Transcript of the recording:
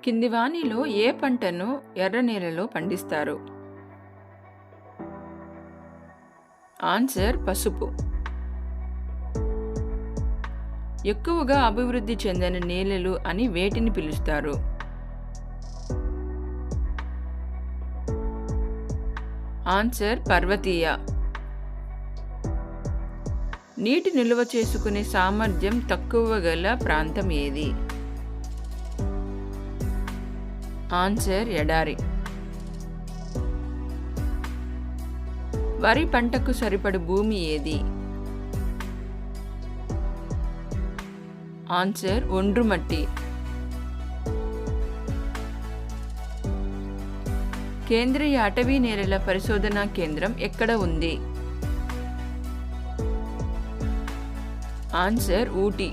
కింది వానిలో ఏ పంటను ఎర్ర నేలలో పండిస్తారు? ఆన్సర్ పసుపు. ఎక్కువగా అభివృద్ధి చెందిన నేలలు అని వేటిని పిలుస్తారు? ఆన్సర్ పర్వతీయ. నీటి నిల్వ చేసుకునే సామర్థ్యం తక్కువ గల ప్రాంతం ఏది? ఆన్సర్ ఎడారి. వరి పంటకు సరిపడు భూమి ఏది? ఆన్సర్ ఒండ్రు మట్టి. కేంద్రీయ అటవీ నేలల పరిశోధనా కేంద్రం ఎక్కడ ఉంది? ఆన్సర్ ఊటీ.